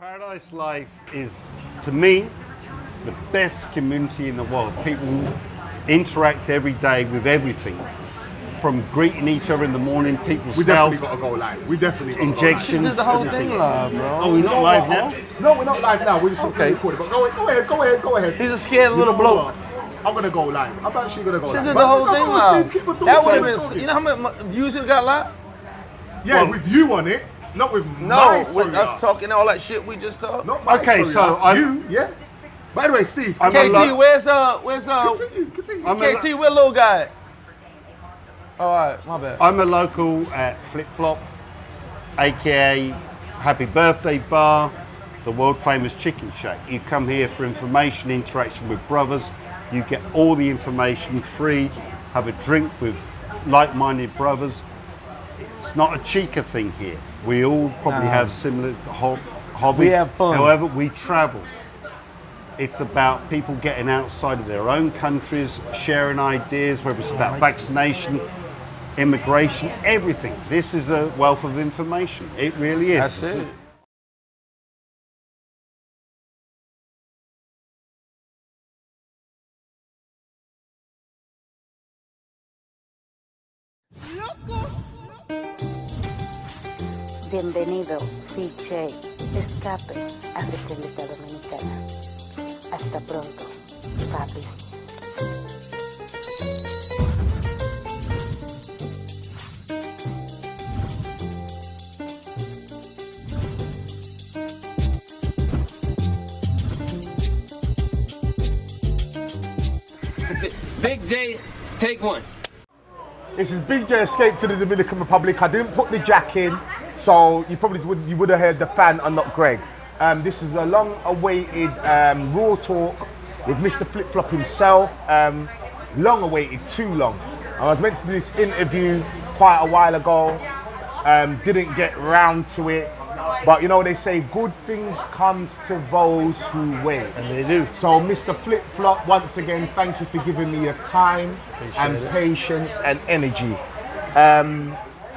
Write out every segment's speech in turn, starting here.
Paradise Life is, to me, the best community in the world. People interact every day with everything. From greeting each other in the morning, people's We definitely got to go live. We definitely got to injections. go live. Did the whole everything. thing live, bro. Oh, we're not live now? No, we're not live now. We're just Okay. recording. But go ahead. He's a scared little bloke. I'm going to go live. I'm actually going to go She live. did the whole thing live. Keep on talking, That would have keep on been, talking. you know how many views it got live? Yeah, with you on it. Not with No, my with sorry us ass. talking all that shit we just talked. Not my Okay, sorry so ass. I'm- You, yeah. By the way, Steve, I'm KT, a lo- where's continue. I'm a, KT, where little guy at? All right, my bad. I'm a local at Flip Flop, aka Happy Birthday Bar, the world famous Chicken Shack. You come here for information, interaction with brothers. You get all the information free. Have a drink with like-minded brothers. It's not a chica thing here. We all probably have similar hobbies. We have fun. However, we travel. It's about people getting outside of their own countries, sharing ideas, whether it's about vaccination, immigration, everything. This is a wealth of information. It really is. That's it. Bienvenido, BIGJAY, escape a República Dominicana. Hasta pronto, papi. Big J, take one. This is Big J Escape to the Dominican Republic. I didn't put the jack in, so you probably would have heard the fan and not Greg. This is a long-awaited Raw talk with Mr. Flip Flop himself. Long-awaited, too long. I was meant to do this interview quite a while ago. Didn't get round to it. But you know, they say good things comes to those who wait. And they do. So Mr. Flip Flop, once again, thank you for giving me your time and patience and energy.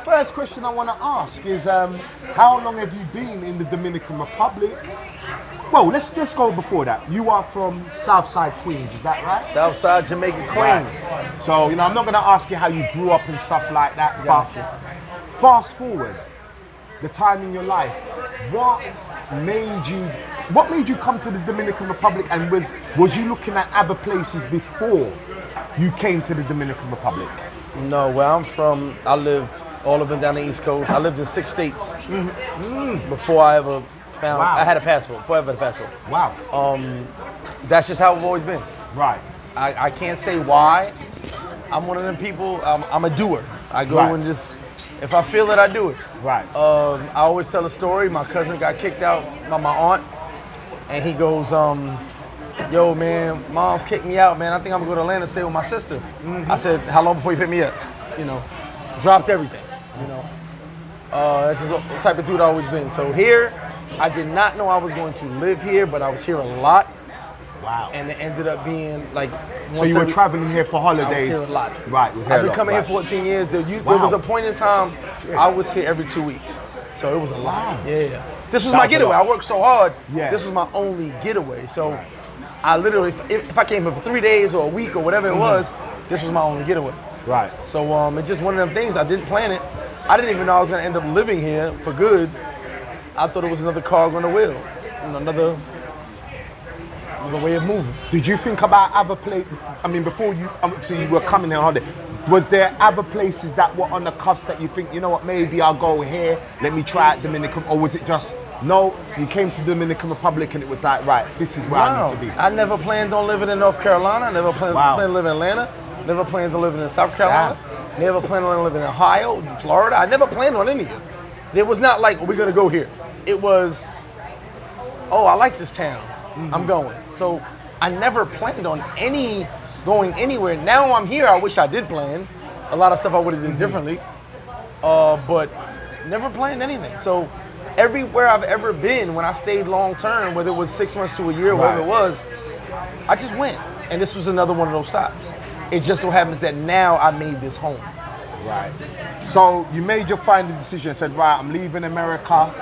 First question I want to ask is, how long have you been in the Dominican Republic? Well, let's go before that. You are from Southside Queens, is that right? Southside Jamaica Queens. Right. So, you know, I'm not going to ask you how you grew up and stuff like that, Gotcha. but fast forward, the time in your life, what made you come to the Dominican Republic, and was you looking at other places before you came to the Dominican Republic? No, where I'm from, I lived all up and down the East Coast. I lived in 6 states before I ever found, Wow. I had a passport, before I ever had a passport. Wow. That's just how I've always been. Right. I can't say why. I'm one of them people, I'm a doer. I go Right. and just, if I feel it, I do it. Right. I always tell a story. My cousin got kicked out by my aunt, and he goes, yo, man, mom's kicked me out, man. I think I'm gonna go to Atlanta and stay with my sister. I said, how long before you pick me up? You know, dropped everything, you know. That's just the type of dude I've always been. So here, I did not know I was going to live here, but I was here a lot. Wow. And it ended up being like, So you were traveling here for I was holidays? here a lot. Right. you were here I've a been lot, coming right. here 14 years. There Wow. was a point in time I was here every 2 weeks. So it was a lot. Wow. Yeah. This was That my was a getaway. lot. I worked so hard. Yeah. This was my only getaway. So I literally, if I came here for 3 days or a week or whatever it was, this was my only getaway. Right. So it's just one of them things. I didn't plan it. I didn't even know I was going to end up living here for good. I thought it was another cog on the wheel. You know, another way of moving. Did you think about other places? I mean, before you, so you were coming here on holiday. Was there other places that were on the cusp that you think, you know what, maybe I'll go here, let me try out Dominican, or was it just, no, you came to the Dominican Republic and it was like, right, this is where I need to be? I never planned on living in North Carolina. I never planned on living in Atlanta. Never planned on living in South Carolina. Never planned on living in Ohio, Florida. I never planned on any of it. It was not like, we're going to go here. It was, oh, I like this town. I'm going. So I never planned on going anywhere. Now I'm here. I wish I did plan. A lot of stuff I would have done differently. But never planned anything. So everywhere I've ever been, when I stayed long term, whether it was 6 months to a year, whatever it was, I just went. And this was another one of those stops. It just so happens that now I made this home. Right. So you made your final decision and said, right, I'm leaving America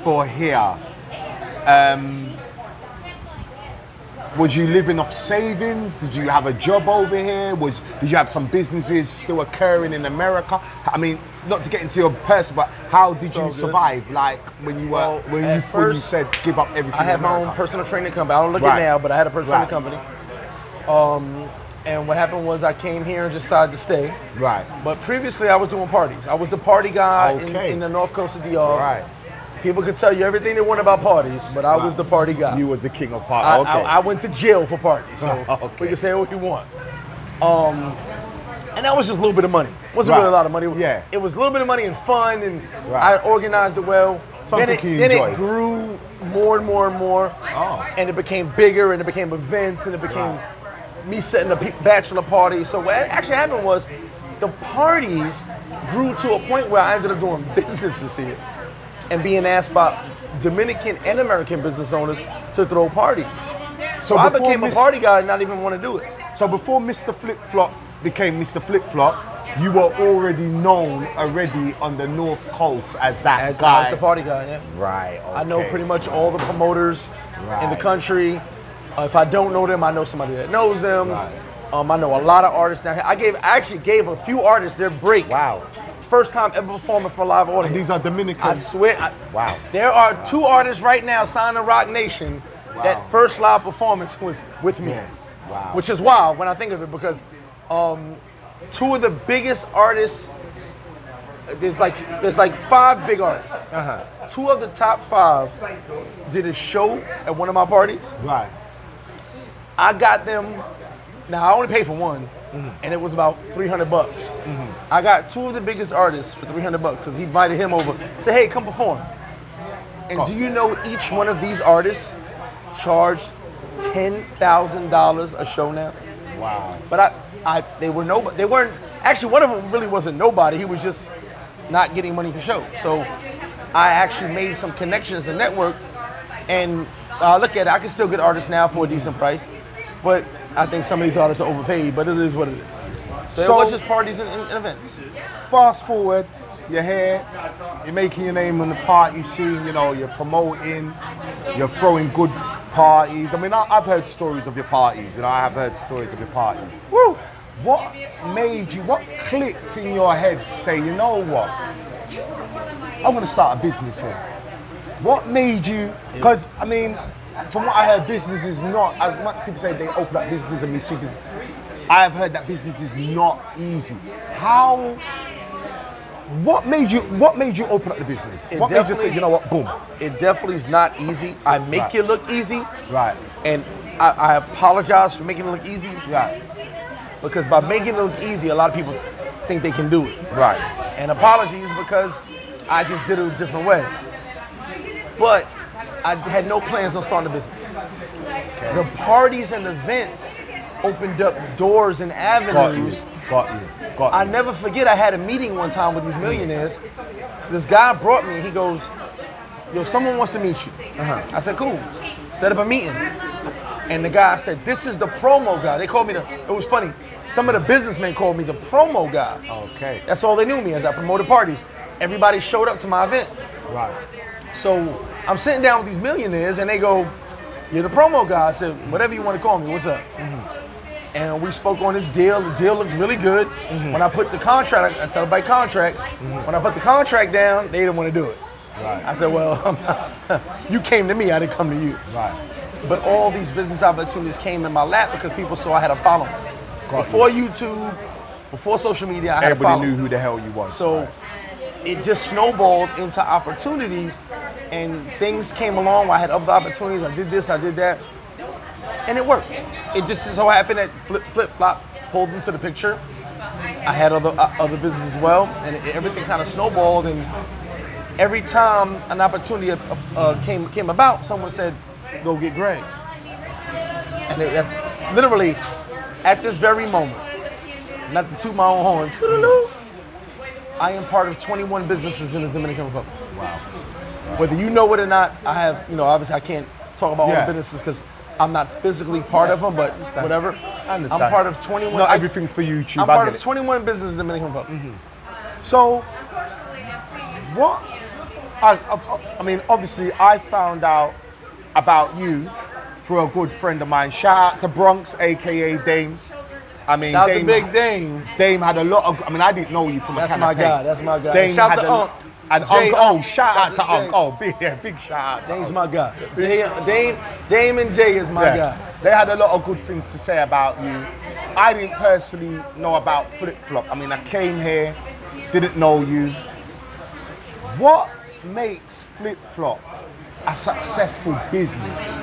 for here. Was you living off savings? Did you have a job over here? Did you have some businesses still occurring in America? I mean, not to get into your person, but how did you survive? Like when you were when you said give up everything. I had my own personal training company. I don't look it now, but I had a personal training company. And what happened was I came here and decided to stay. Right. But previously I was doing parties. I was the party guy in the North Coast of DR. Right. People could tell you everything they want about parties, but I was the party guy. You was the king of parties. I went to jail for parties, so we can say what you want. And that was just a little bit of money. Wasn't really a lot of money. Yeah. It was a little bit of money and fun, and I organized it well. Then it grew more and more and more, and it became bigger, and it became events, and it became me setting a bachelor party. So what actually happened was the parties grew to a point where I ended up doing businesses here and being asked by Dominican and American business owners to throw parties. So I became a party guy and not even want to do it. So before Mr. Flip Flop became Mr. Flip Flop, you were already known on the North Coast as that guy. I was the party guy, yeah. Right, okay. I know pretty much all the promoters in the country. If I don't know them, I know somebody that knows them. Right. I know a lot of artists down here. I actually gave a few artists their break. Wow. First time ever performing for a live audience. And these are Dominican. I swear. Wow. There are 2 artists right now signed to Rock Nation that first live performance was with me. Wow. Which is wild when I think of it because 2 of the biggest artists, there's like 5 big artists. 2 of the top 5 did a show at one of my parties. Right. I got them. Now I only paid for one, and it was about $300. I got 2 of the biggest artists for $300 because he invited him over. Said, "Hey, come perform." And do you know each one of these artists charged $10,000 a show now? Wow. But they were nobody. They weren't actually. One of them really wasn't nobody. He was just not getting money for shows. So I actually made some connections and network, and look at it. I can still get artists now for a decent price, but I think some of these artists are overpaid, but it is what it is. So it was just parties and events. Fast forward, you're here, you're making your name on the party scene, you know, you're promoting, you're throwing good parties. I mean, I've heard stories of your parties, you know, I have heard stories of your parties. Woo! What clicked in your head to say, you know what, I'm gonna start a business here? What made you, because I mean, from what I heard, business is not, as much people say they open up business and we see business, I have heard that business is not easy. What made you open up the business? What made you say, you know what, boom? It definitely is not easy. I make it look easy. Right. And I apologize for making it look easy. Right. Because by making it look easy, a lot of people think they can do it. Right. And apologies because I just did it a different way. But I had no plans on starting a business. Okay. The parties and events opened up doors and avenues. Got you. I never forget, I had a meeting one time with these millionaires. This guy brought me, he goes, "Yo, someone wants to meet you." I said, "Cool." Set up a meeting. And the guy said, "This is the promo guy." They called me it was funny. Some of the businessmen called me the promo guy. Okay. That's all they knew me as. I promoted parties. Everybody showed up to my events. Right. So I'm sitting down with these millionaires and they go, "You're the promo guy." I said, "Whatever you want to call me, what's up?" And we spoke on this deal. The deal looked really good. When I put the contract, I tell everybody contracts. When I put the contract down, they didn't want to do it. Right. I said, "Well, you came to me, I didn't come to you." Right. But all these business opportunities came in my lap because people saw I had a following. Before YouTube, before social media, I had a following. Everybody knew who the hell you was. So it just snowballed into opportunities, and things came along where I had other opportunities. I did this, I did that, and it worked. It just so happened that Flip Flop pulled into the picture. I had other businesses as well, and everything kind of snowballed. And every time an opportunity came about, someone said, "Go get Greg." And that's literally at this very moment. Not to toot my own horn, toodaloo, I am part of 21 businesses in the Dominican Republic. Wow. Whether you know it or not, I have, obviously I can't talk about all the businesses because I'm not physically part of them, but whatever. I understand. I'm part of 21. Not everything's for YouTube. I'm part of 21 businesses in the Dominican Republic. So, what? I mean, obviously, I found out about you through a good friend of mine. Shout out to Bronx, aka Dame. I mean, Shout out to Dame, Big Dame. Dame had a lot of. I mean, I didn't know you from a That's can my of guy. paint. That's my guy. Dame Shout had out to a- Unc. And Jay, Unc, oh, shout out to Jay. Unc. Oh, big shout out. to Dame's Unc. my guy. Dame and Jay is my guy. They had a lot of good things to say about you. I didn't personally know about Flip Flop. I mean, I came here, didn't know you. What makes Flip Flop a successful business?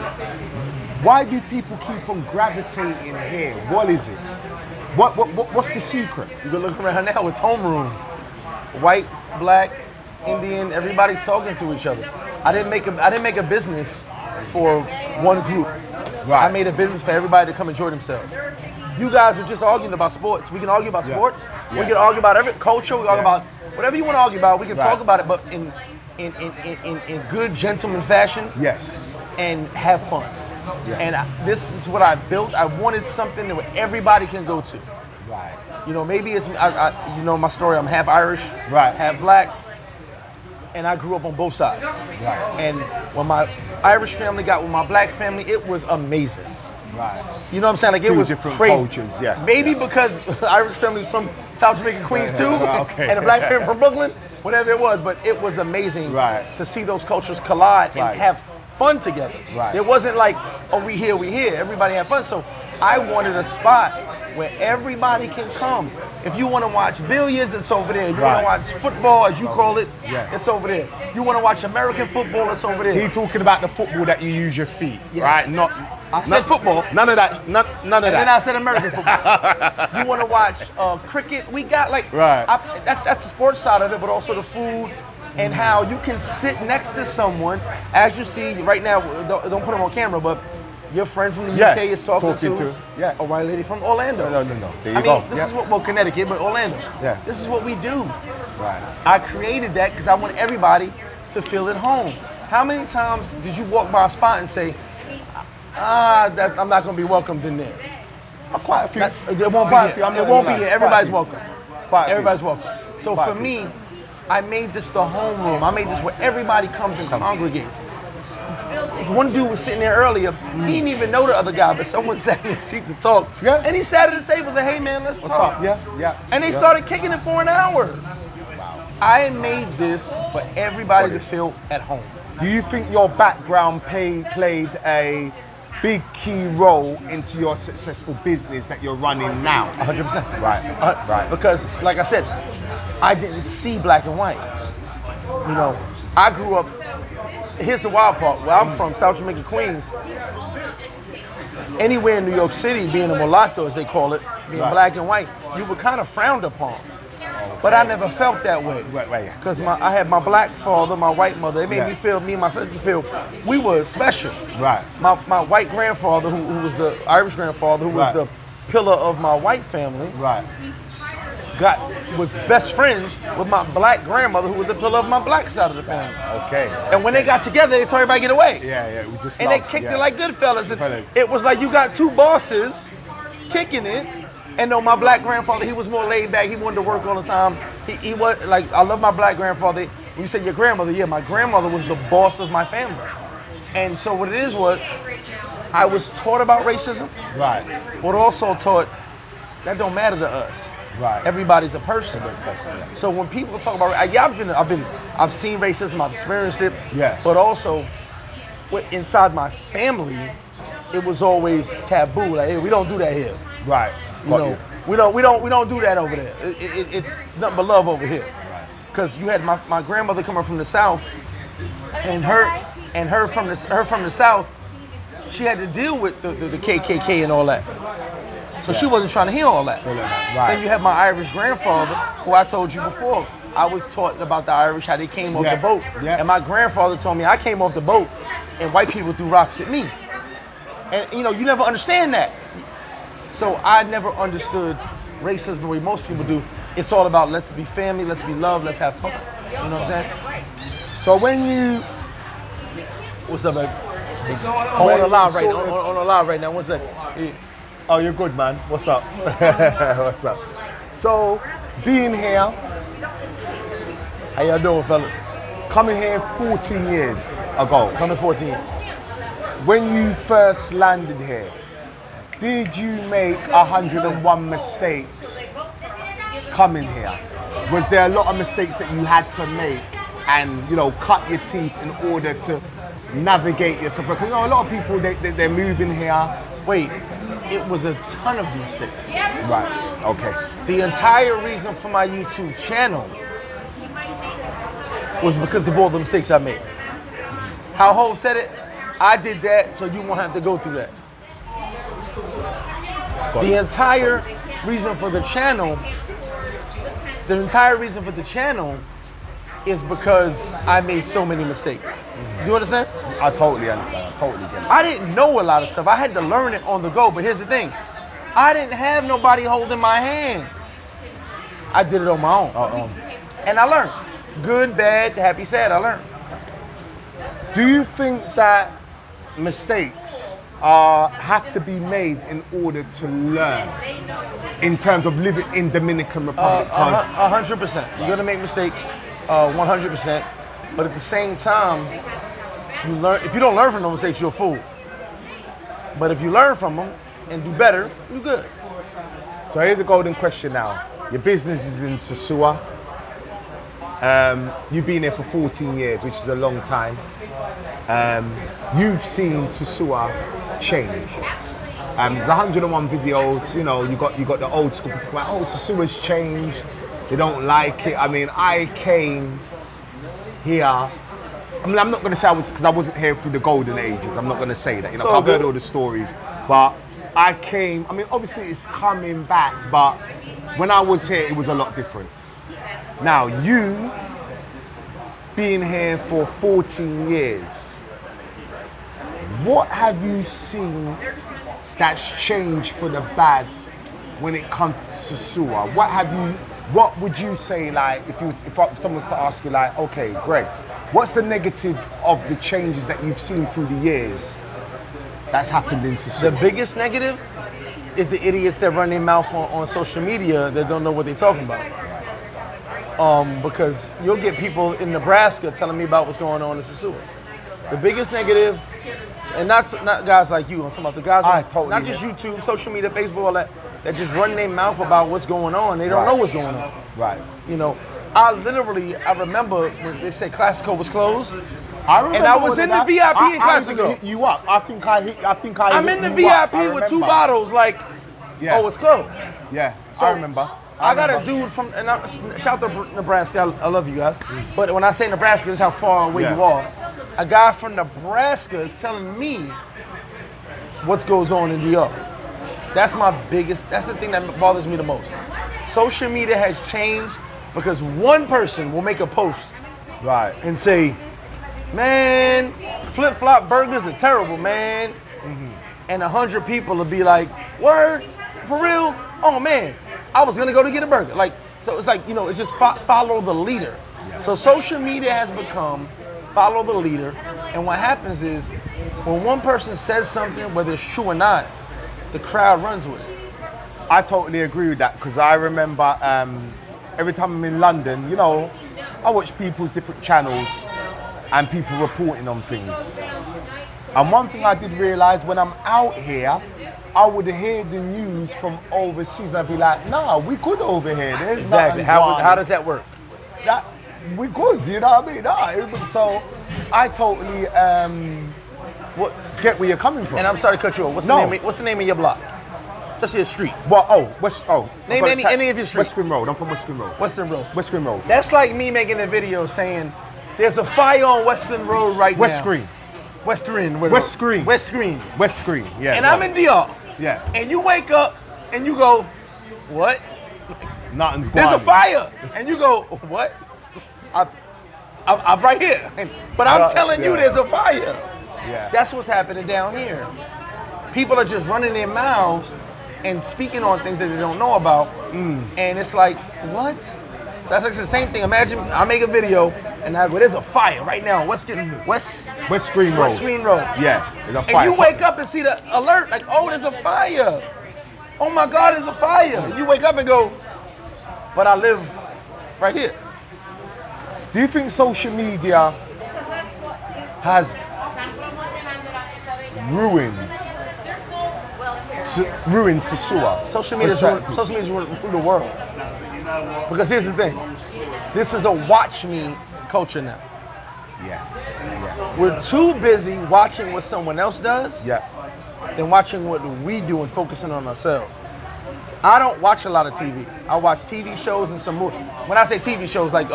Why do people keep on gravitating here? What is it? What's the secret? You can look around now, it's homeroom. White, black, Indian, everybody's talking to each other. I didn't make a business for one group. Right. I made a business for everybody to come enjoy themselves. You guys are just arguing about sports. We can argue about sports. Yeah. We can argue about every culture. We can argue Yeah. about whatever you want to argue about. We can Right. talk about it, but in good gentleman fashion. Yes. And have fun. Yes. And this is what I built. I wanted something that everybody can go to. Right. You know, maybe it's, you know my story, I'm half Irish, Right. half black, and I grew up on both sides. Right. And when my Irish family got with my black family, it was amazing. Right. You know what I'm saying? Like, it Two was different crazy. cultures, yeah. Maybe because the Irish family's from South Jamaica, Queens too, Okay. and the black family from Brooklyn, whatever it was, but it was amazing Right. to see those cultures collide and Right. have fun together. Right. It wasn't like, oh, we here. Everybody had fun. So I wanted a spot where everybody can come. If you want to watch billiards, it's over there. You Right. want to watch football, as you call it, Yeah. it's over there. You want to watch American football, it's over there. He talking about the football that you use your feet, Yes. right? Not. I said football. None of that. None of And then I that. said American football. You want to watch cricket? We got like, Right. that's the sports side of it, but also the food and how you can sit next to someone. As you see right now, don't put them on camera, but your friend from the Yeah, UK is talking to yeah. a white lady from Orlando. No. There you I go. mean, this Yeah. is what, well, Connecticut, but Orlando. Yeah. This is what we do. Right. I created that because I want everybody to feel at home. How many times did you walk by a spot and say, I'm not going to be welcomed in there? Quite a few. It won't Quite a be few, here. I'm not It won't be gonna here. lie. Everybody's Quite a few. welcome. Quite a few. Everybody's welcome. So Quite a for few. me, I made this the homeroom. I made this where everybody comes and congregates. One dude was sitting there earlier. He didn't even know the other guy, but someone sat in his seat to talk. Yeah. And he sat at the table and said, "Hey man, let's What's talk." up? Yeah. And they yeah. started kicking it for an hour. I made this for everybody to feel at home. Do you think your background played a big key role into your successful business that you're running now? 100%. Right. Right. Because, like I said, I didn't see black and white. You know, I grew up. Here's the wild part. Where I'm from, South Jamaica, Queens. Anywhere in New York City, being a mulatto, as they call it, being Right. black and white, you were kind of frowned upon. But I never felt that way. Right. Because I had my black father, my white mother. It made Yeah. me feel, me and my sister feel, we were special. Right. My white grandfather, who was the Irish grandfather, who was Right. the pillar of my white family, Right. was best friends with my black grandmother, who was the pillar of my black side of the family. Okay. And when they got together, they told everybody get away. Yeah. It was just And love. they kicked Yeah. it like good fellas. And Fellas. it was like you got two bosses kicking it. And though my black grandfather, he was more laid back. He wanted to work all the time. He was like, I love my black grandfather. When you said your grandmother, yeah, my grandmother was the boss of my family. And so what it is was, I was taught about racism, Right. but also taught that don't matter to us. Right. Everybody's a person. So when people talk about, I've seen racism, I've experienced it. Yeah. But also, inside my family, it was always taboo. Like, hey, we don't do that here. Right. You know, we don't do that over there. It's nothing but love over here. Because you had my grandmother coming from the South, and her from the South, she had to deal with the KKK and all that. So she wasn't trying to hear all that. Right. Then you have my Irish grandfather, who I told you before. I was taught about the Irish, how they came off Yeah. the boat. Yeah. And my grandfather told me I came off the boat and white people threw rocks at me. And you know, you never understand that. So I never understood racism the way most people do. It's all about let's be family, let's be love, let's have fun. You know what I'm saying? So when you What's up, baby? I'm on a live right now. On a live right now. One second. Yeah. Oh, you're good, man. What's up? What's up? So, being here, How y'all doing, fellas? coming here 14 years ago. Coming 14. when you first landed here, did you make 101 mistakes coming here? Was there a lot of mistakes that you had to make and, you know, cut your teeth in order to navigate yourself? Because, you know, a lot of people, they're moving here. Wait, it was a ton of mistakes. Right, okay. The entire reason for my YouTube channel was because of all the mistakes I made. How Hov said it, I did that so you won't have to go through that. The entire reason for the channel is because I made so many mistakes. Do you understand? I totally understand. I totally get it. I didn't know a lot of stuff. I had to learn it on the go. But here's the thing. I didn't have nobody holding my hand. I did it on my own. And I learned. Good, bad, happy, sad, I learned. Do you think that mistakes have to be made in order to learn in terms of living in Dominican Republic? 100%. You're gonna make mistakes, 100%. But at the same time, you learn. If you don't learn from those mistakes, you're a fool. But if you learn from them and do better, you're good. So here's the golden question now. Your business is in Sosua. You've been here for 14 years, which is a long time. You've seen Sosua change. There's 101 videos. You know, you got the old school people like, oh, Sosua's changed. They don't like it. I mean, I came here. I mean, I'm not going to say I was, because I wasn't here through the golden ages. I'm not going to say that. You know, I've heard all the stories, but I came. I mean, obviously it's coming back, but when I was here, it was a lot different. Now, you being here for 14 years, what have you seen that's changed for the bad when it comes to Sosua? What would you say, like, if someone was to ask you, like, okay, Greg, what's the negative of the changes that you've seen through the years that's happened in Sosua? The biggest negative is the idiots that run their mouth on social media that don't know what they're talking about. Because you'll get people in Nebraska telling me about what's going on in Sosua. The biggest negative, and not guys like you, I'm talking about the guys not just YouTube, social media, Facebook, all that just run their mouth about what's going on. They don't know what's going on. Right. You know, I remember when they said Classico was closed. And I was in the VIP in Classico. Hit you up. I think I I'm in the VIP with 2 bottles, like, oh, it's closed. Yeah, So I remember. I got a dude from, and shout out to Nebraska, I love you guys. But when I say Nebraska, this is how far away you are. A guy from Nebraska is telling me what goes on in DR. That's the thing that bothers me the most. Social media has changed because one person will make a post and say, man, flip-flop burgers are terrible, man. And 100 people will be like, word, for real? Oh man, I was gonna go to get a burger. Like, so it's like, you know, it's just follow the leader. So social media has become follow the leader. And what happens is when one person says something, whether it's true or not, the crowd runs with it. I totally agree with that, because I remember every time I'm in London, you know, I watch people's different channels and people reporting on things. And one thing I did realize when I'm out here, I would hear the news from overseas and I'd be like, nah, we good over here. There's exactly. How does that work? We good, you know what I mean? Nah, so I totally get where you're coming from. And I'm sorry to cut you off. What's the name of your block? Just your street. Name any of your streets. Western Road. I'm from Western Road. Western Road. Western Road. That's like me making a video saying, there's a fire on Western Road right now. West Green, yeah. And I'm in DR. Yeah. And you wake up and you go, what? Nothing's going There's on. a fire. And you go, what? I'm right here. But I'm telling you there's a fire. Yeah. That's what's happening down here. People are just running their mouths and speaking on things that they don't know about. And it's like, what? So that's like the same thing. Imagine I make a video and I go, there's a fire right now on West Green Road. West Green Road. Yeah, there's a fire. And you wake up and see the alert, like, oh, there's a fire. Oh my God, there's a fire. You wake up and go, but I live right here. Do you think social media has ruined sosua. Social media's ruined the world. Because here's the thing. This is a watch me culture now. Yeah. We're too busy watching what someone else does Yeah. than watching what we do and focusing on ourselves. I don't watch a lot of TV. I watch TV shows and some movies. When I say TV shows, like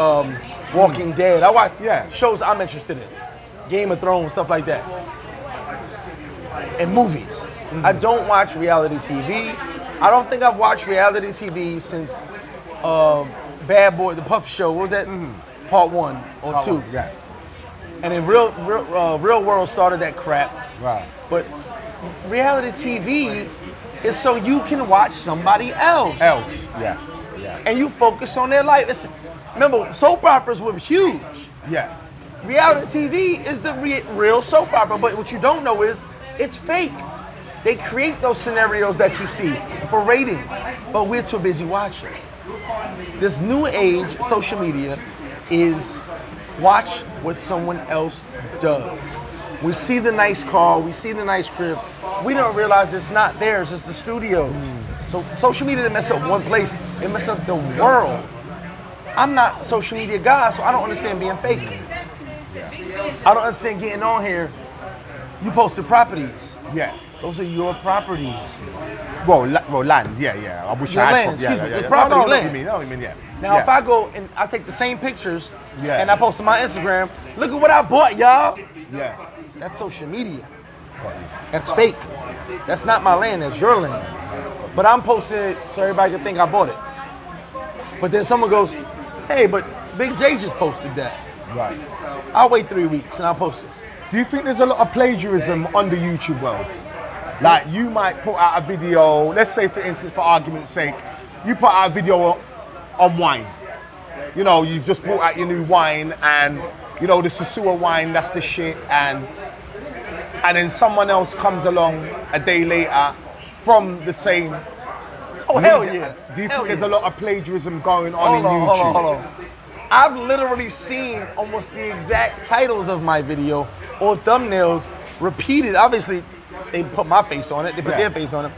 Walking Dead, I watch shows I'm interested in. Game of Thrones, stuff like that. And movies. I don't watch reality TV. I don't think I've watched reality TV since Bad Boy, the Puff Show. What was that? Part 1 or 2. Yes. And then Real World started that crap. Right. But reality TV is so you can watch somebody else. Yeah. And you focus on their life. Remember, soap operas were huge. Yeah. Reality TV is the real soap opera, but what you don't know is it's fake. They create those scenarios that you see for ratings, but we're too busy watching. This new age, social media, is watch what someone else does. We see the nice car, we see the nice crib. We don't realize it's not theirs, it's the studio's. So social media didn't mess up one place, it messed up the world. I'm not a social media guy, so I don't understand being fake. I don't understand getting on here. You posted properties. Yeah. Those are your properties. Well, land. Yeah. I wish Your I had. land, excuse me, Yeah. the property, No, land. what you mean, yeah. Now, if I go and I take the same pictures Yeah. and I post on my Instagram, look at what I bought, y'all. Yeah. That's social media. That's fake. That's not my land, that's your land. But I'm posting it so everybody can think I bought it. But then someone goes, hey, but Big J just posted that. Right. I'll wait 3 weeks and I'll post it. Do you think there's a lot of plagiarism on the YouTube world? Like you might put out a video, let's say for instance, for argument's sake, you put out a video on wine. You know, you've just brought out your new wine and, you know, the sosua wine, that's the shit. And then someone else comes along a day later from the same. Oh, hell yeah. Do you think there's a lot of plagiarism going on in YouTube? Hold on. I've literally seen almost the exact titles of my video or thumbnails repeated. Obviously, they put my face on it. They put their face on it.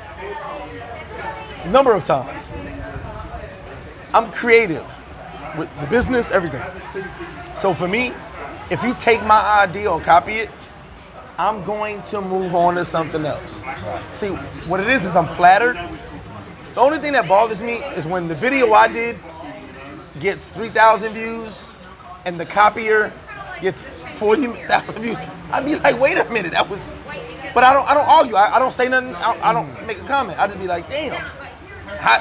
Number of times. I'm creative with the business, everything. So for me, if you take my idea or copy it, I'm going to move on to something else. Right. See, what it is I'm flattered. The only thing that bothers me is when the video I did gets 3,000 views and the copier gets 40,000 views. I'd be like, wait a minute, that was. But I don't argue. I don't say nothing. I don't make a comment. I just be like, damn,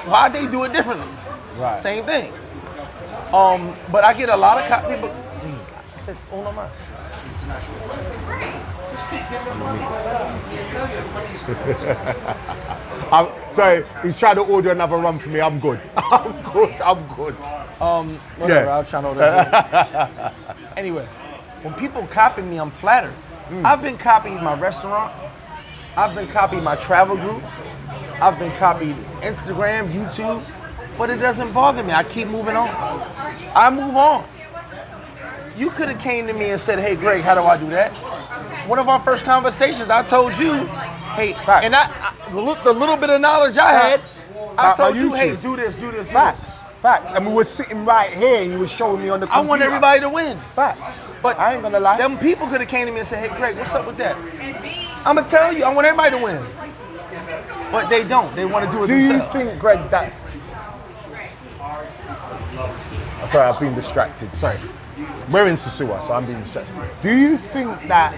why'd they do it differently? Right. Same thing. But I get a lot of people. I said, uno más. Sorry, he's trying to order another rum for me. I'm good. I'm good. Whatever, I was trying to order. Anyway, when people copy me, I'm flattered. I've been copied my restaurant. I've been copied my travel group. I've been copied Instagram, YouTube, but it doesn't bother me. I keep moving on. I move on. You could have came to me and said, hey, Greg, how do I do that? One of our first conversations, I told you, hey, Facts. and the little bit of knowledge I had, I told you, hey, do this. Facts. And we were sitting right here and you were showing me on the computer. I want everybody to win. Facts. But I ain't gonna lie. Them people could have came to me and said, hey, Greg, what's up with that? I'm gonna tell you, I want everybody to win. But they don't. They want to do it themselves. Do you think, Greg, that... Sorry, I've been distracted. Sorry. We're in Sosua, so I'm being distracted. Do you think that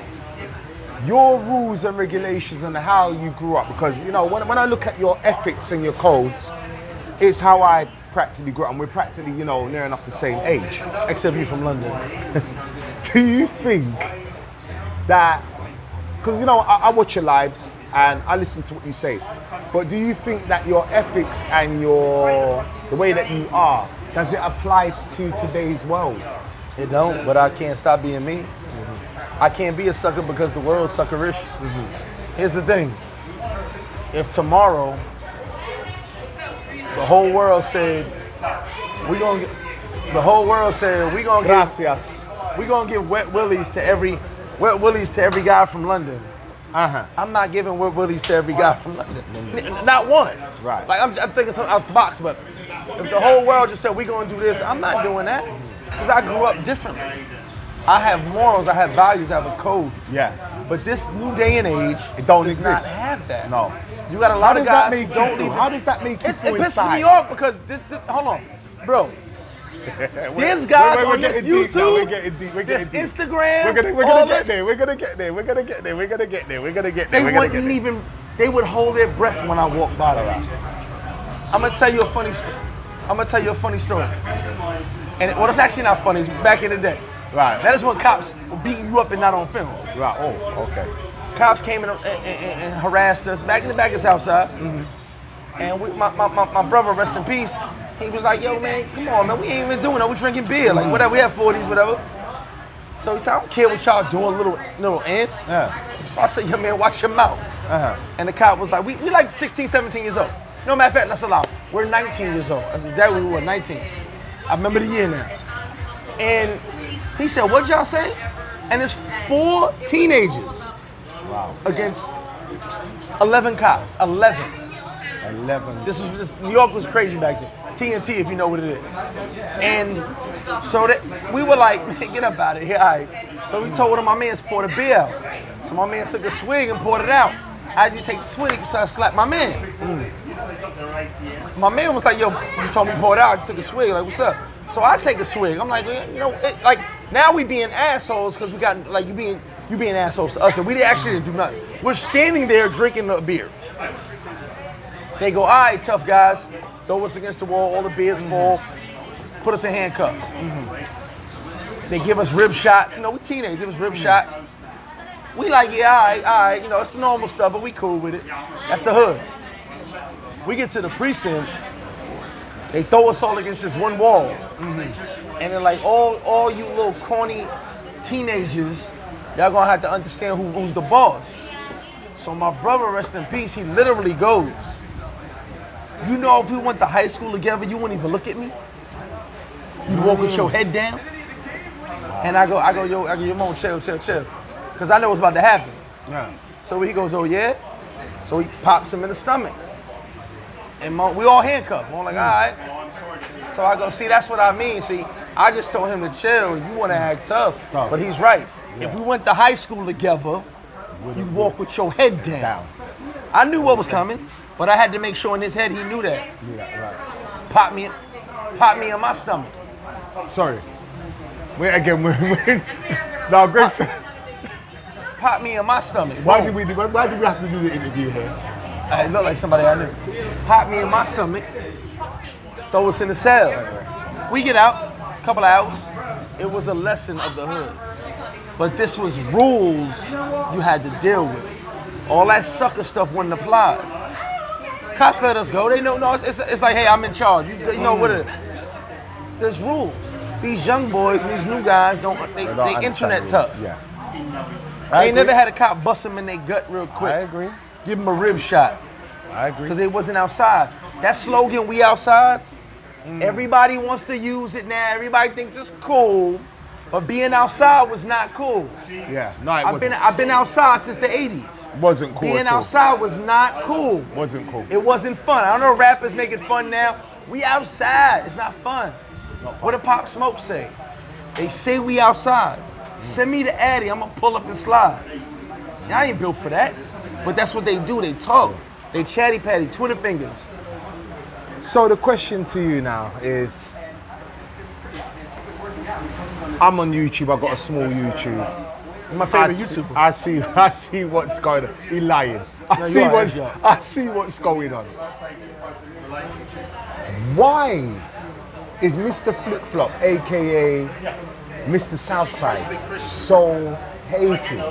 your rules and regulations and how you grew up, because, you know, when I look at your ethics and your codes, it's how I practically grew up, and we're practically, you know, near enough the same age. Except you from London. Do you think that, because, you know, I watch your lives and I listen to what you say, but do you think that your ethics and the way that you are, does it apply to today's world? It don't, but I can't stop being me. I can't be a sucker because the world's suckerish. Here's the thing. If tomorrow the whole world said we're gonna Gracias. give wet willies to every guy from London, I'm not giving Word Willies to every guy from London. Not one. Right. Like I'm thinking something out the box, but if the whole world just said we're gonna do this, I'm not doing that because I grew up differently. I have morals, I have values, I have a code. Yeah. But this new day and age, It don't does exist. not have that. No. You got a lot of guys who don't feel? even. How does that make you It feel pisses inside? me off because this hold on, bro. There's guys on this deep now. We're YouTube, getting deep. We're this getting deep. Instagram, We're gonna all get this, there. We're gonna get there. We're gonna get there. We're gonna get there. We're gonna get there. they We're gonna wouldn't get there. even, they would hold their breath when I walk by them. I'm gonna tell you a funny story. And it's actually not funny, it's back in the day. Right. That is when cops were beating you up and not on film. Right. Oh, okay. Cops came and harassed us back in the back of Southside. And my brother, rest in peace, he was like, yo, man, come on, man, we ain't even doing that. We drinking beer, like whatever. We have 40s, whatever. So he said, I don't care what y'all doing, little ant. Yeah. So I said, yo, man, watch your mouth. And the cop was like, we like 16, 17 years old. No matter of fact, that's a lie. We're 19 years old. That's exactly what we were, 19. I remember the year now. And he said, what'd y'all say? And it's 4 teenagers against 11 cops. 11. 11. This New York was crazy back then. TNT, if you know what it is. And so that we were like, man, get up out of here. All right. So we told one of my mans pour the beer out. So my man took a swig and poured it out. I just take the swig, so I slapped my man. My man was like, yo, you told me to pour it out. I just took a swig. Like, what's up? So I take a swig. I'm like, you know, like now we being assholes because we got like you being assholes to us, and we actually didn't do nothing. We're standing there drinking a beer. They go, all right, tough guys, throw us against the wall. All the beers fall. Put us in handcuffs. They give us rib shots. You know, we teenagers. Give us rib shots. We like, yeah, all right. You know, it's normal stuff, but we cool with it. That's the hood. We get to the precinct. They throw us all against this one wall. And then like all you little corny teenagers, y'all gonna have to understand who's the boss. So my brother, rest in peace, he literally goes, you know, if we went to high school together, you wouldn't even look at me. You'd walk with your head down. And I go, yo, mom, chill. Cause I know what's about to happen. Yeah. So he goes, oh yeah? So he pops him in the stomach. And we all handcuffed. I'm like, all right. So I go, see, that's what I mean. See, I just told him to chill. You want to act tough. But he's right. Yeah. If we went to high school together, you'd walk with your head down. I knew what was coming, but I had to make sure in his head he knew that. Yeah, right. Pop me in my stomach. Sorry. Wait again. No, Grace. Pop me in my stomach. Why did we have to do the interview here? It looked like somebody I knew. Pop me in my stomach, throw us in the cell. We get out, a couple of hours. It was a lesson of the hood. But this was rules you had to deal with. All that sucker stuff wasn't applied. Cops let us go. They know, no, it's like, hey, I'm in charge. You know what it is. There's rules. These young boys and these new guys, they internet tough. Yeah. They never had a cop bust them in their gut real quick. I agree. Give them a rib shot. I agree. Because they wasn't outside. That slogan, we outside, everybody wants to use it now. Everybody thinks it's cool. But being outside was not cool. Yeah, no, it wasn't. I've been outside since the 80s. Wasn't cool Being at all. outside was not cool. Wasn't cool. It wasn't fun. I don't know rappers make it fun now. We outside. It's not fun. What did Pop Smoke say? They say we outside. Send me the Addy. I'm going to pull up and slide. I ain't built for that. But that's what they do. They talk. They chatty patty, Twitter fingers. So the question to you now is, I'm on YouTube. I've got a small YouTube. You're my favorite YouTuber. I see what's going on. He's lying. I see what's going on. Why is Mr. Flip Flop, aka Mr. Southside, so hated?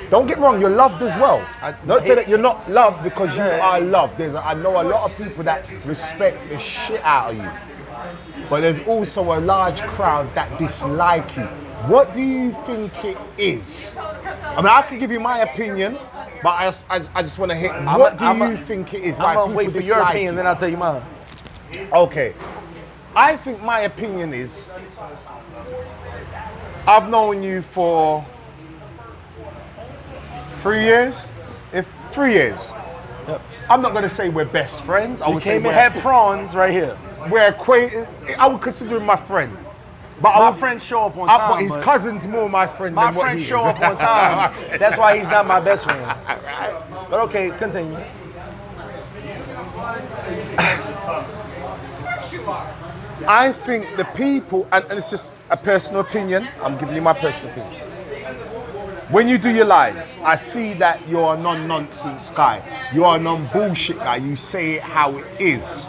Don't get me wrong, you're loved as well. Don't say that you're not loved because you are loved. I know a lot of people that respect the shit out of you. But there's also a large crowd that dislike you. What do you think it is? I mean, I can give you my opinion, but I just want to hit. What do you think it is? I'm going to wait for your opinion, then I'll tell you mine. Okay. I think my opinion is, I've known you for 3 years. If 3 years. Yep. I'm not gonna say we're best friends. I We would say came and had prawns right here. we're acquainted. I would consider him my friend. But My friends show up on but time. his cousin's more my friend My than what friends he show is. up on time. That's why he's not my best friend. But okay, continue. I think the people, and it's just a personal opinion, I'm giving you my personal opinion. When you do your lives, I see that you're a non-nonsense guy. You're a non-bullshit guy. You say it how it is.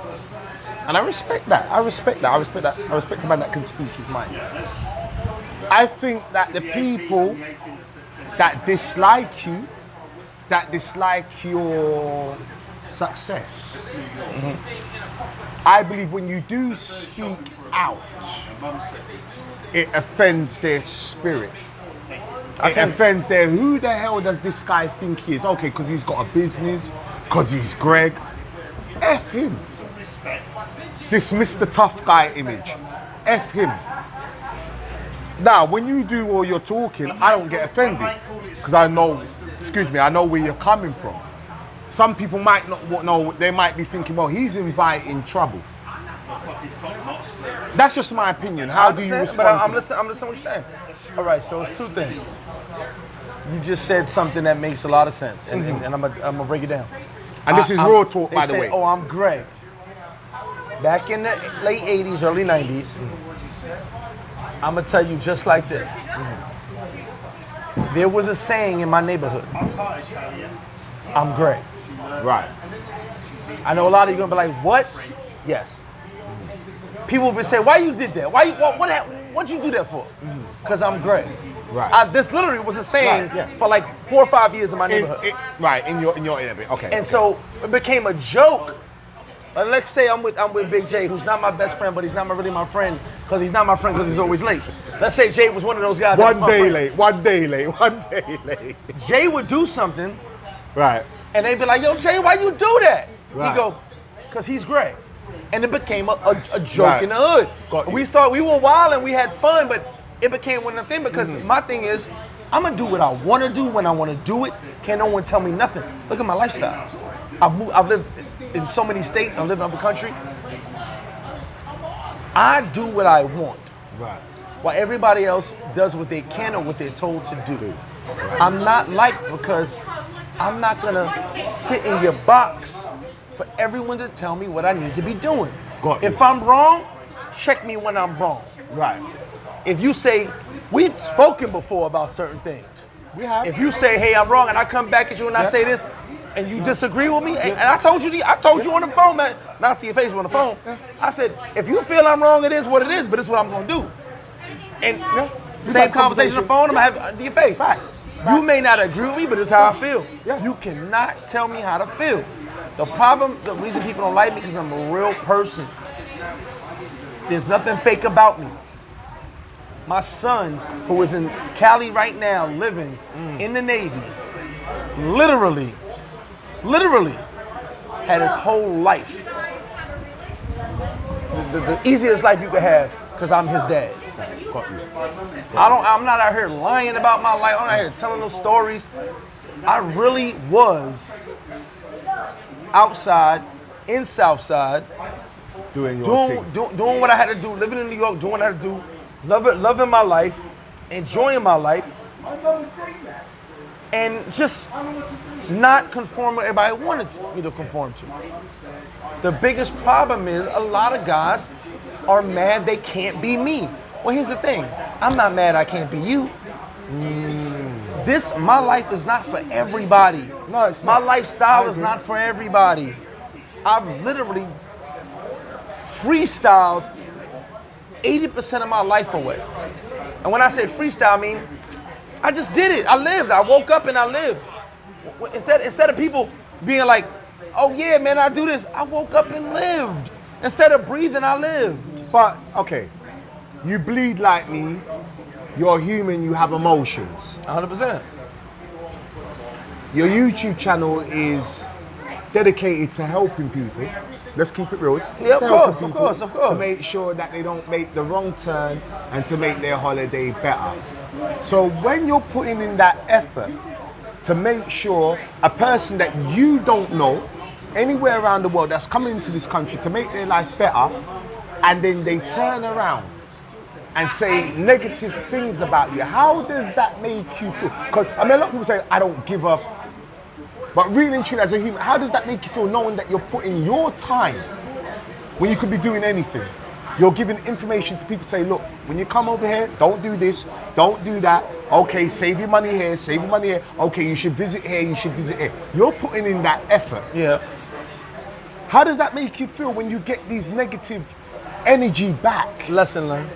And I respect that. I respect that. I respect that. I respect a man that can speak his mind. I think that the people that dislike you, that dislike your success, I believe when you do speak out, it offends their spirit. It offends their, who the hell does this guy think he is? Okay, because he's got a business, because he's Greg. F him. This Mr. Tough Guy image. F him. Now, when you do all your talking, I don't get offended. Because I know, excuse me, I know where you're coming from. Some people might not know, they might be thinking, well, he's inviting trouble. That's just my opinion. How do you respond? But I'm listening to what you're saying. All right, so it's 2 things. You just said something that makes a lot of sense, and I'm gonna break it down. And this is raw talk, by the They way. say, oh, I'm Greg. Back in the late 80s, early 90s, I'm gonna tell you just like this. There was a saying in my neighborhood. I'm Greg. Right. I know a lot of you gonna be like, what? Yes. People will be saying, why you did that? What'd you do that for? Because I'm Greg. Right. This literally was a saying Right, yeah. for like 4 or 5 years in my neighborhood. In your area. Okay. And so it became a joke. Let's say I'm with Big J, who's not my best friend, but he's not really my friend because he's not my friend because he's always late. Let's say Jay was one of those guys. that was One my day friend. late, one day late, one day late. Jay would do something, Right. and they'd be like, "Yo, Jay, why you do that?" Right. He'd go, "Cause he's Greg," and it became a joke Right. in the hood. Got you. We were wild and we had fun, but it became one of the things because my thing is, I'm gonna do what I want to do when I want to do it. Can't no one tell me nothing. Look at my lifestyle. I've lived in so many states. I live in other country. I do what I want. Right. While everybody else does what they can or what they're told to do. I'm not because I'm not gonna sit in your box for everyone to tell me what I need to be doing. Got you. If I'm wrong, check me when I'm wrong. Right. If you say, we've spoken before about certain things. We have. If you say, hey, I'm wrong, and I come back at you and I say this, and you disagree with me, and I told you on the phone, man, not to your face, but on the phone. I said, if you feel I'm wrong, it is what it is, but it's what I'm gonna do. And same conversation on the phone, I'm gonna have to your face. Facts. You may not agree with me, but it's how I feel. Yeah. You cannot tell me how to feel. The reason people don't like me because I'm a real person. There's nothing fake about me. My son, who is in Cali right now, living in the Navy, literally had his whole life. The easiest life you could have, because I'm his dad. I'm not out here lying about my life. I'm not out here telling those stories. I really was outside, in Southside, Doing what I had to do, living in New York, doing what I had to do, loving my life, enjoying my life, and just not conform what everybody wanted me to conform to. The biggest problem is a lot of guys are mad they can't be me. Well, here's the thing. I'm not mad I can't be you. My life is not for everybody. No, it's My not. lifestyle is not for everybody. I've literally freestyled 80% of my life away. And when I say freestyle, I mean, I just did it. I lived. I woke up and I lived. Instead of people being like, oh yeah, man, I do this, I woke up and lived. Instead of breathing, I lived. But, okay, you bleed like me, you're human, you have emotions. 100%. Your YouTube channel is dedicated to helping people. Let's keep it real. Yeah, of To course, helping of course, people of course. To make sure that they don't make the wrong turn and to make their holiday better. So when you're putting in that effort to make sure a person that you don't know anywhere around the world that's coming into this country to make their life better, and then they turn around and say negative things about you? How does that make you feel? Because I mean, a lot of people say, I don't give up. But really and truly, as a human, how does that make you feel, knowing that you're putting your time when you could be doing anything? You're giving information to people, say, look, when you come over here, don't do this, don't do that. Okay, save your money here, save your money here. Okay, you should visit here, you should visit here. You're putting in that effort. Yeah. How does that make you feel when you get these negative energy back? Lesson learned.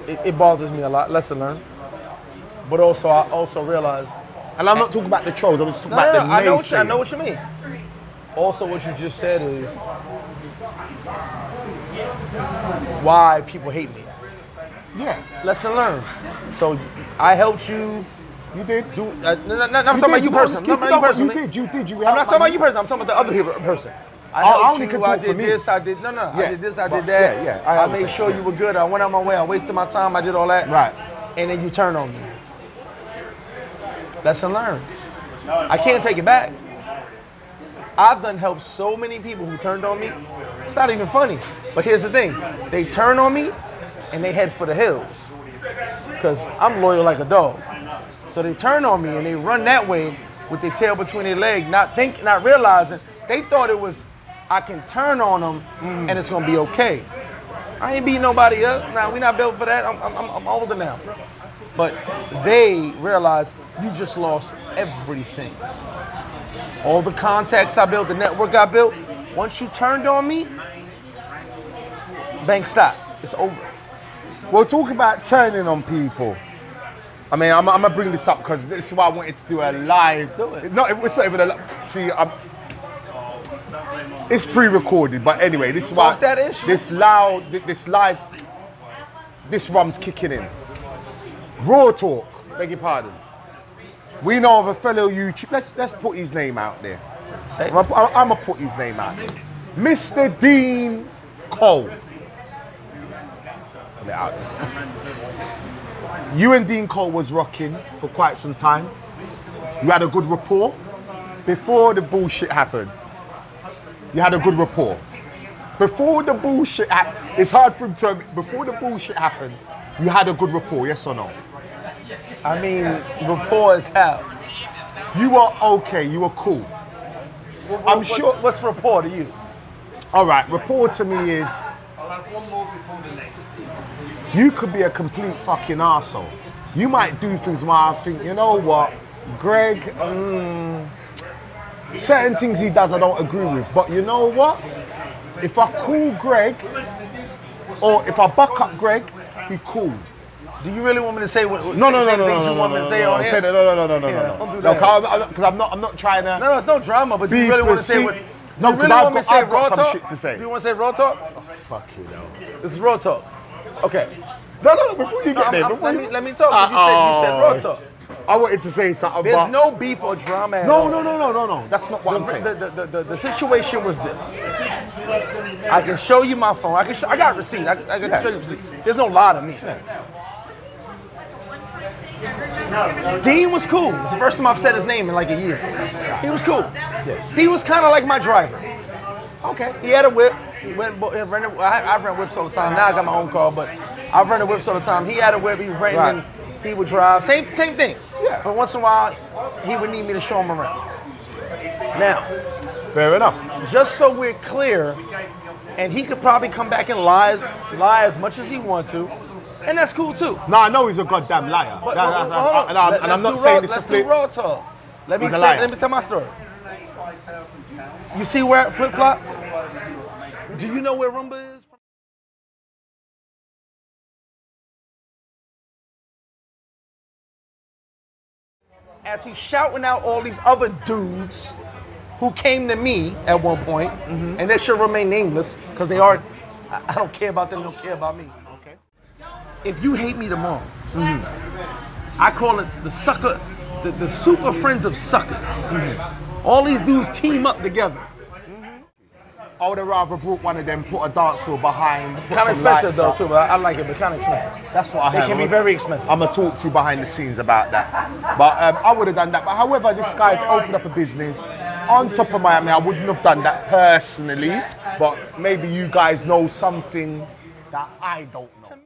It bothers me a lot. Lesson learned. But also, I also realize. And I'm not talking about the trolls, I'm just talking about the naysayers. I know what you mean. Also, what you just said is why people hate me. Yeah. Lesson learned. So I helped you. You did? I'm talking about you personally. I'm not talking about you personally. You did. I'm not talking about you personally. I'm talking about the other person. I helped you. I did this. I did I did this. I did that. Yeah. I made sure you were good. I went out my way. I wasted my time. I did all that. Right. And then you turned on me. Lesson learned. I can't take it back. I've done help so many people who turned on me. It's not even funny. But here's the thing. They turn on me and they head for the hills. Because I'm loyal like a dog. So they turn on me and they run that way with their tail between their legs, not realizing they thought it was I can turn on them and it's gonna be okay. I ain't beating nobody up. Nah, we not built for that. I'm older now. But they realize you just lost everything. All the contacts I built, the network I built, once you turned on me, bank stop. It's over. Well, talk about turning on people. I mean, I'm gonna bring this up because this is why I wanted to do a live. Do it. No, it's not even a live. See, it's pre-recorded, but anyway, this is why that issue. this live, this rum's kicking in. Raw talk. Beg your pardon. We know of a fellow YouTube. Let's put his name out there. I'm gonna put his name out there. Mr. Dean Cole. Put it out there. You and Dean Cole was rocking for quite some time. You had a good rapport. Before the bullshit happened, you had a good rapport. Before the bullshit happened, it's hard for him to admit, before the bullshit happened, you had a good rapport, yes or no? I mean, rapport is hell. You were okay, you were cool. I'm sure. What's rapport to you? All right, rapport to me is, you could be a complete fucking arsehole. You might do things where I think, you know what, Greg, certain things he does I don't agree with. But you know what? If I call Greg, or if I buck up Greg, he cool. Do you really want me to say what? No. Things you want me to say on here? No. Don't do that. Because I'm not trying to. No, it's no drama. But do you really want to say what? No, because I've got some talk? shit to say. Do you want to say raw talk? Oh, fuck you, no. This is raw talk. Okay. No. Before you get there, let me talk. You said raw talk. I wanted to say something. There's no beef or drama at all. No. That's not what I'm saying. The situation was this. I can show you my phone. I got receipts. I can show you receipts. There's no lie to me. Dean was cool. It's the first time I've said his name in like a year. He was cool. He was kind of like my driver. Okay. He had a whip. He went. I rent whips all the time. Now I got my own car, but I rented whips all the time. He had a whip. He was renting. Right. He would drive. Same thing. Yeah. But once in a while, he would need me to show him around. Now, fair enough. Just so we're clear, and he could probably come back and lie as much as he wants to, and that's cool too. No, I know he's a goddamn liar. But, and I'm not saying this to flip. Let's do raw talk. Let me tell my story. You see where Flip Flop? Do you know where Rumba is? As he's shouting out all these other dudes who came to me at one point, and they should remain nameless because they are. I don't care about them. They don't care about me. Okay. If you hate me tomorrow, I call it the sucker, the super friends of suckers. All these dudes team up together. I would have rather brought one of them, put a dance floor behind. Kind of expensive though too, but I like it, but kind of expensive. That's what I heard. It can be very expensive. I'm gonna talk to you behind the scenes about that. But I would have done that. But however, this guy's opened up a business on top of Miami. I wouldn't have done that personally, but maybe you guys know something that I don't know.